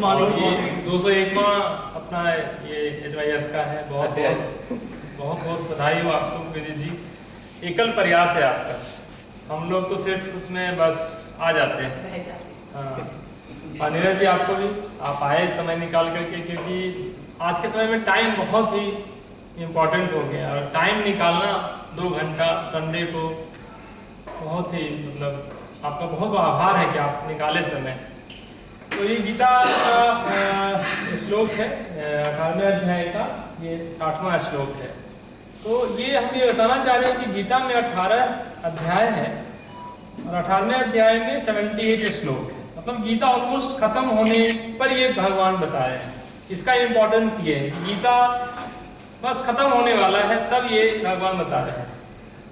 Morning. 201वां अपना ये HYS का है। बहुत बहुत बधाई हो आपको विदित जी। एकल प्रयास है आपका, हम लोग तो सिर्फ उसमें बस आ जाते हैं। हाँ, और नीरज जी आपको भी, आप आए समय निकाल करके, क्योंकि आज के समय में टाइम बहुत ही इम्पोर्टेंट हो गया और टाइम निकालना 2 घंटा संडे को बहुत ही मतलब आपका बहुत आभार है कि आप निकाले समय। तो ये गीता का श्लोक है 18वें अध्याय का, ये 60वां श्लोक है। तो ये हम ये बताना चाह रहे हैं कि गीता में 18 अध्याय है और 18वें अध्याय में 78 श्लोक है। मतलब गीता ऑलमोस्ट खत्म होने पर ये भगवान बता रहे हैं। इसका इम्पोर्टेंस ये है कि गीता बस खत्म होने वाला है, तब ये भगवान बता रहे हैं।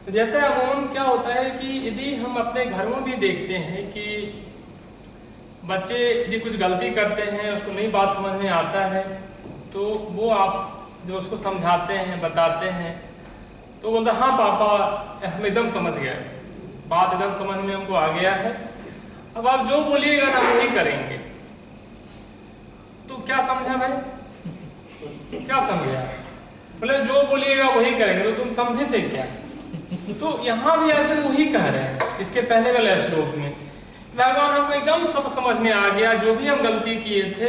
तो जैसे अमूमन क्या होता है कि यदि हम अपने घर में भी देखते हैं कि बच्चे यदि कुछ गलती करते हैं, उसको नई बात समझ में आता है, तो वो आप जो उसको समझाते हैं, बताते हैं, तो बोलता हाँ पापा हम एकदम समझ गए, बात एकदम समझ में हमको आ गया है, अब आप जो बोलिएगा ना वही करेंगे। तो क्या समझा भाई, क्या समझे आप? बोले जो बोलिएगा वही करेंगे, तो तुम समझे थे क्या? तो यहाँ भी अर्जुन वही कह रहे हैं। इसके पहले वाले श्लोक में भगवान हमको एकदम सब समझ में आ गया, जो भी हम गलती किए थे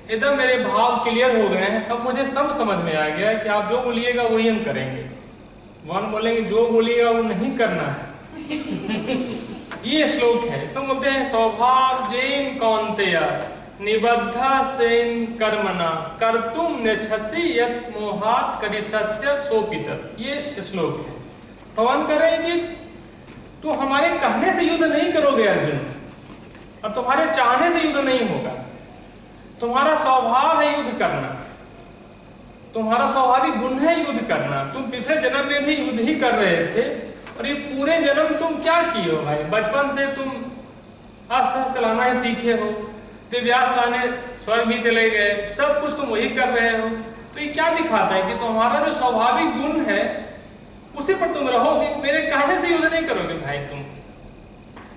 एकदम मेरे भाव क्लियर हो गए हैं, अब मुझे सब समझ में आ गया है कि आप जो बोलिएगा वही हम करेंगे। भगवान बोलेंगे जो बोलिएगा वो नहीं करना है। ये श्लोक है, इसमें बोलते हैं स्वभाव जैन कौन्तेय निबद्धा सेन कर्मणा कर्तुम नेच्छसि यत् मोहात् करिष्यस्य सोपितत्। ये श्लोक है। भगवान कह रहे हैं कि तू हमारे कहने से युद्ध नहीं करोगे अर्जुन, और तुम्हारे चाहने से युद्ध नहीं होगा। तुम्हारा स्वभाव है युद्ध करना, तुम्हारा स्वाभाविक गुण है युद्ध करना। तुम पिछले जन्म में भी युद्ध ही कर रहे थे, और ये पूरे जन्म तुम क्या किए हो भाई? बचपन से तुम अस्त्र चलाना ही सीखे हो, दिव्यास लाने स्वर्ग भी चले गए, सब कुछ तुम वही कर रहे हो। तो ये क्या दिखाता है कि तुम्हारा जो स्वाभाविक गुण है उसी पर तुम रहोगे, मेरे कहने से युद्ध नहीं करोगे भाई तुम।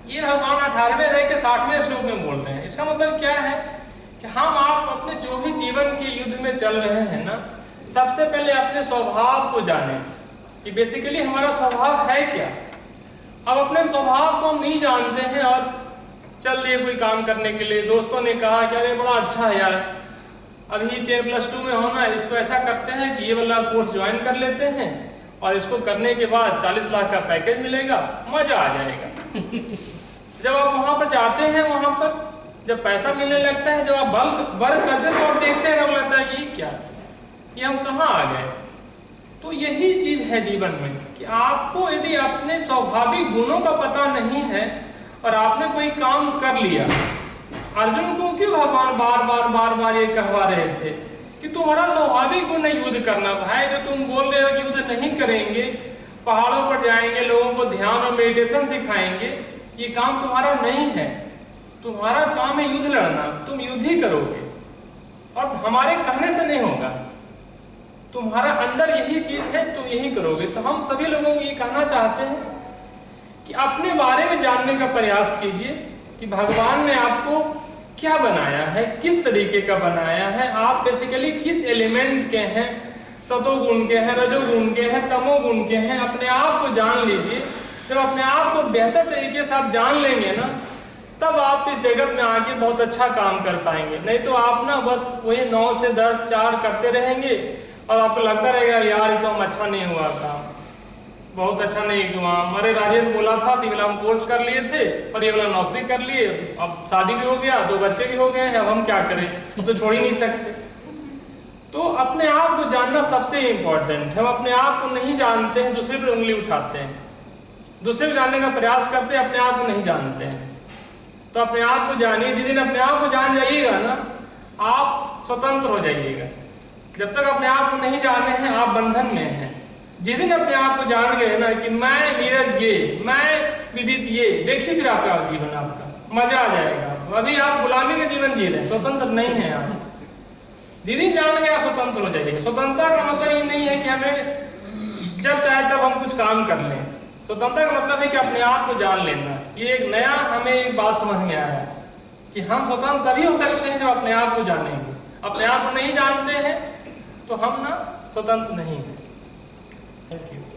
ये भगवान 18वें अध्याय के 60वें श्लोक में बोल रहे हैं। इसका मतलब क्या है कि हम आप अपने जो भी जीवन के युद्ध में चल रहे हैं ना, सबसे पहले अपने स्वभाव को जाने कि बेसिकली हमारा स्वभाव है क्या। अब अपने स्वभाव को हम नहीं जानते हैं और चल दिए कोई काम करने के लिए। दोस्तों ने कहा कि अरे बड़ा अच्छा है यार, अभी 10+2 में होना, इसको ऐसा करते हैं कि ये वाला कोर्स ज्वाइन कर लेते हैं और इसको करने के बाद 40 लाख का पैकेज मिलेगा, मजा आ जाएगा। जब आप वहां पर जाते हैं, वहां पर जब पैसा मिलने लगता है, जब आप बल्क वर्क कल्चर को आप देखते हैं, तब लगता है कि क्या ये हम कहाँ आ गए। तो यही चीज है जीवन में कि आपको यदि अपने स्वाभाविक गुणों का पता नहीं है और आपने कोई काम कर लिया, अर्जुन को क्यों भगवान बार बार ये कहवा रहे थे कि तुम्हारा स्वाभाविक गुण है युद्ध करना भाई। जो तुम बोल रहे हो कि युद्ध नहीं करेंगे, पहाड़ों पर जाएंगे, लोगों को ध्यान और मेडिटेशन सिखाएंगे, ये काम तुम्हारा नहीं है। तुम्हारा काम है युद्ध लड़ना, तुम युद्ध ही करोगे और हमारे कहने से नहीं होगा। तुम्हारा अंदर यही चीज है, तुम यही करोगे। तो हम सभी लोगों को ये कहना चाहते हैं कि अपने बारे में जानने का प्रयास कीजिए कि भगवान ने आपको क्या बनाया है, किस तरीके का बनाया है, आप बेसिकली किस एलिमेंट के हैं, सतोगुण के हैं, रजोगुण के हैं, तमोगुण के हैं। अपने आप को जान लीजिए। जब अपने आप को बेहतर तरीके से आप जान लेंगे ना, तब आप इस जगत में आके बहुत अच्छा काम कर पाएंगे। नहीं तो आप ना बस वही 9 से 10 4 करते रहेंगे और आपको लगता रहेगा यार ये तो हम अच्छा नहीं हुआ काम, बहुत अच्छा नहीं हुआ। हमारे राजेश बोला था कि हम कोर्स कर लिए थे और ये वाला नौकरी कर लिए, अब शादी भी हो गया, 2 बच्चे भी हो गए हैं, अब हम क्या करें, तो छोड़ ही नहीं सकते। तो अपने आप को जानना सबसे इम्पोर्टेंट। हम अपने आप को नहीं जानते हैं, दूसरे पर उंगली उठाते हैं, दूसरे को जानने का प्रयास करते हैं, अपने आप को नहीं जानते हैं। तो अपने आप को जानिए। जिस दिन अपने आप को जान जाइएगा ना, आप स्वतंत्र हो जाइएगा। जब तक अपने आप को नहीं जाने हैं, आप बंधन में हैं। जिस दिन अपने आप को जान गए ना कि मैं नीरज ये, मैं विदित ये, देखिए फिर आपका जीवन, आपका मजा आ जाएगा। अभी आप गुलामी का जीवन जी रहे हैं, स्वतंत्र नहीं है आप। जिस दिन जान गए आप स्वतंत्र हो जाइएगा। स्वतंत्रता का मतलब ये नहीं है कि हमें जब चाहे तब हम कुछ काम कर लें। स्वतंत्रता का मतलब है कि अपने आप को जान लेना। ये एक नया हमें एक बात समझ में आया कि हम स्वतंत्र तभी हो सकते हैं जब अपने आप को जानेंगे। अपने आप को नहीं जानते हैं तो हम ना स्वतंत्र नहीं हैं। Thank you.